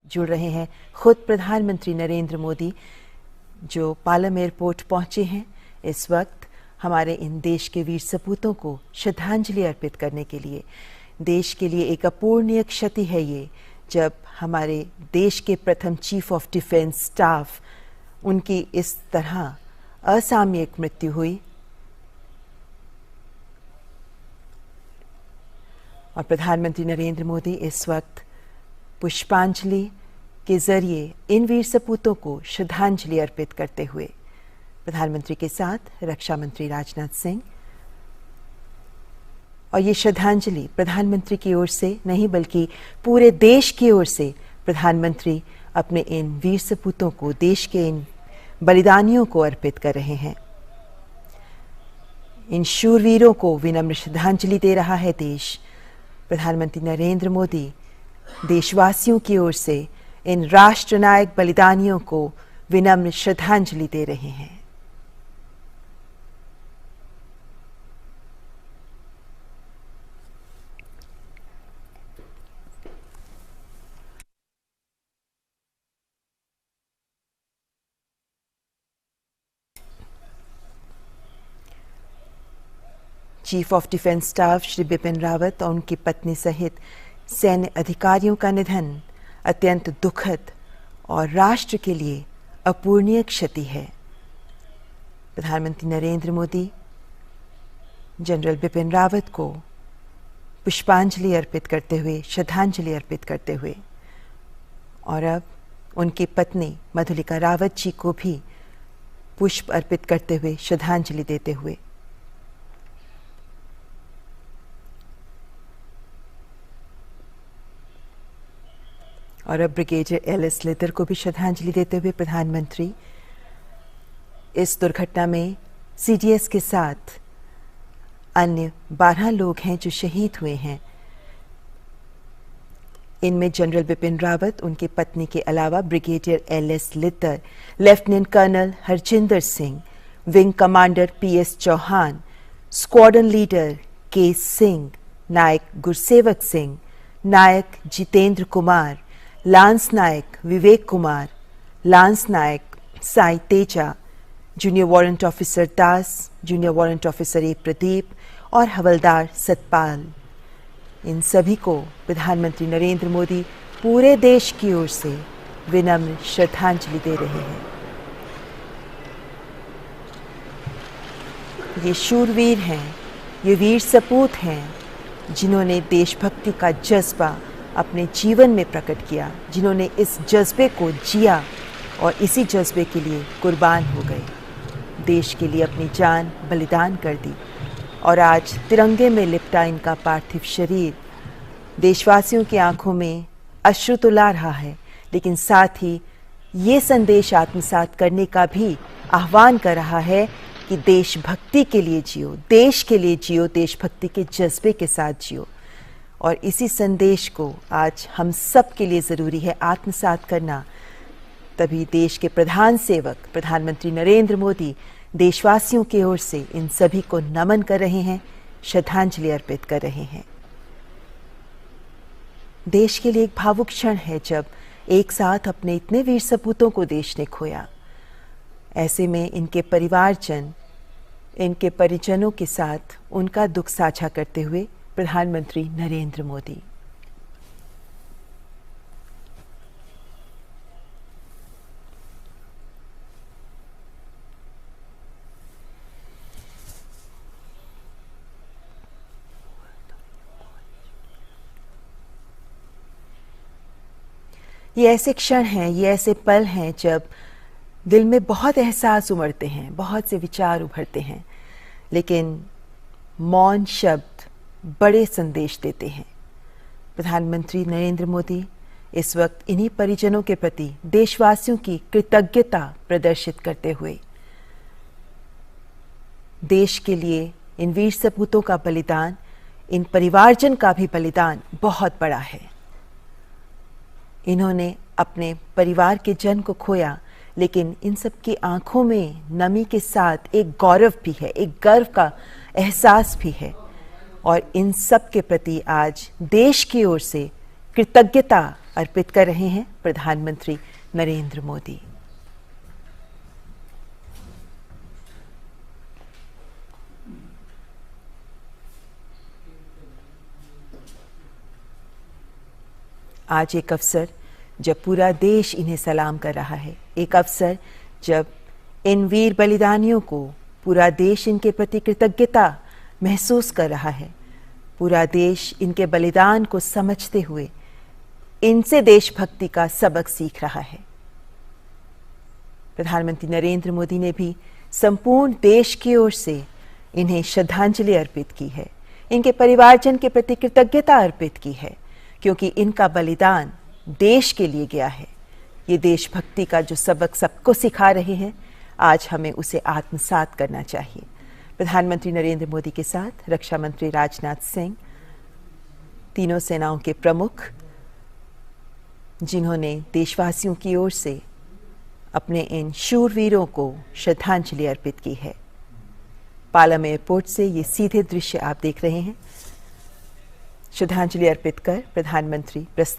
जुड़ रहे हैं खुद प्रधानमंत्री नरेंद्र मोदी, जो पालम एयरपोर्ट पहुंचे हैं इस वक्त हमारे इन देश के वीर सपूतों को श्रद्धांजलि अर्पित करने के लिए। देश के लिए एक अपूर्णीय क्षति है ये, जब हमारे देश के प्रथम चीफ ऑफ डिफेंस स्टाफ उनकी इस तरह असामयिक मृत्यु हुई। और प्रधानमंत्री नरेंद्र मोदी इस वक्त पुष्पांजलि के जरिए इन वीर सपूतों को श्रद्धांजलि अर्पित करते हुए प्रधानमंत्री के साथ रक्षा मंत्री राजनाथ सिंह, और ये श्रद्धांजलि प्रधानमंत्री की ओर से नहीं बल्कि पूरे देश की ओर से प्रधानमंत्री अपने इन वीर सपूतों को, देश के इन बलिदानियों को अर्पित कर रहे हैं। इन शूरवीरों को विनम्र श्रद्धांजलि दे रहा है देश। प्रधानमंत्री नरेंद्र मोदी देशवासियों की ओर से इन राष्ट्रनायक बलिदानियों को विनम्र श्रद्धांजलि दे रहे हैं। Chief of defence staff Shri Bipin Rawat और उनकी पत्नी सहित सैन्य अधिकारियों का निधन अत्यंत दुखद और राष्ट्र के लिए अपूर्णीय क्षति है। प्रधानमंत्री नरेंद्र मोदी जनरल बिपिन रावत को पुष्पांजलि अर्पित करते हुए, श्रद्धांजलि अर्पित करते हुए, और अब उनकी पत्नी मधुलिका रावत जी को भी पुष्प अर्पित करते हुए, श्रद्धांजलि देते हुए, और अब ब्रिगेडियर एल.एस. लितर को भी श्रद्धांजलि देते हुए प्रधानमंत्री इस दुर्घटना में सीडीएस के साथ अन्य 12 लोग हैं जो शहीद हुए हैं। इनमें जनरल बिपिन रावत, उनकी पत्नी के अलावा brigadier L S. Lidder, lieutenant colonel Harjinder Singh, wing commander P S. Chauhan, squadron leader K. Singh, Naik Gursewak Singh, Naik Jitendra Kumar, lance Naik Vivek Kumar, lance Naik Sai Teja, junior warrant officer Das, junior warrant officer A. Pradeep और हवलदार सतपाल, इन सभी को प्रधानमंत्री नरेंद्र मोदी पूरे देश की ओर से विनम्र श्रद्धांजलि दे रहे हैं। ये शूरवीर हैं, ये वीर सपूत हैं जिन्होंने देशभक्ति का जज्बा अपने जीवन में प्रकट किया, जिन्होंने इस जज्बे को जिया और इसी जज्बे के लिए कुर्बान हो गए, देश के लिए अपनी जान बलिदान कर दी। और आज तिरंगे में लिपटा इनका पार्थिव शरीर देशवासियों की आंखों में अश्रु तो ला रहा है, लेकिन साथ ही ये संदेश आत्मसात करने का भी आह्वान कर रहा है कि देशभक्ति के लिए जियो, देश के लिए जियो, देशभक्ति के जज्बे के साथ जियो। और इसी संदेश को आज हम सब के लिए ज़रूरी है आत्मसात करना। तभी देश के प्रधान सेवक प्रधानमंत्री नरेंद्र मोदी देशवासियों की ओर से इन सभी को नमन कर रहे हैं, श्रद्धांजलि अर्पित कर रहे हैं। देश के लिए एक भावुक क्षण है जब एक साथ अपने इतने वीर सपूतों को देश ने खोया। ऐसे में इनके परिवारजन, इनके परिजनों के साथ उनका दुख साझा करते हुए प्रधानमंत्री नरेंद्र मोदी। ये ऐसे क्षण हैं, ये ऐसे पल हैं जब दिल में बहुत एहसास उमड़ते हैं, बहुत से विचार उभरते हैं, लेकिन मौन शब्द बड़े संदेश देते हैं। प्रधानमंत्री नरेंद्र मोदी इस वक्त इन्हीं परिजनों के प्रति देशवासियों की कृतज्ञता प्रदर्शित करते हुए देश के लिए इन वीर सपूतों का बलिदान, इन परिवारजन का भी बलिदान बहुत बड़ा है। इन्होंने अपने परिवार के जन को खोया, लेकिन इन सब की आंखों में नमी के साथ एक गौरव भी है, एक गर्व का एहसास भी है। और इन सब के प्रति आज देश की ओर से कृतज्ञता अर्पित कर रहे हैं प्रधानमंत्री नरेंद्र मोदी। आज एक अवसर जब पूरा देश इन्हें सलाम कर रहा है, एक अवसर जब इन वीर बलिदानियों को पूरा देश इनके प्रति कृतज्ञता महसूस कर रहा है, पूरा देश इनके बलिदान को समझते हुए इनसे देशभक्ति का सबक सीख रहा है। प्रधानमंत्री नरेंद्र मोदी ने भी संपूर्ण देश की ओर से इन्हें श्रद्धांजलि अर्पित की है, इनके परिवारजन के प्रति कृतज्ञता अर्पित की है, क्योंकि इनका बलिदान देश के लिए गया है। ये देशभक्ति का जो सबक सबको सिखा रहे हैं, आज हमें उसे आत्मसात करना चाहिए। प्रधानमंत्री नरेंद्र मोदी के साथ रक्षा मंत्री राजनाथ सिंह, तीनों सेनाओं के प्रमुख, जिन्होंने देशवासियों की ओर से अपने इन शूरवीरों को श्रद्धांजलि अर्पित की है। पालम एयरपोर्ट से ये सीधे दृश्य आप देख रहे हैं। श्रद्धांजलि अर्पित कर प्रधानमंत्री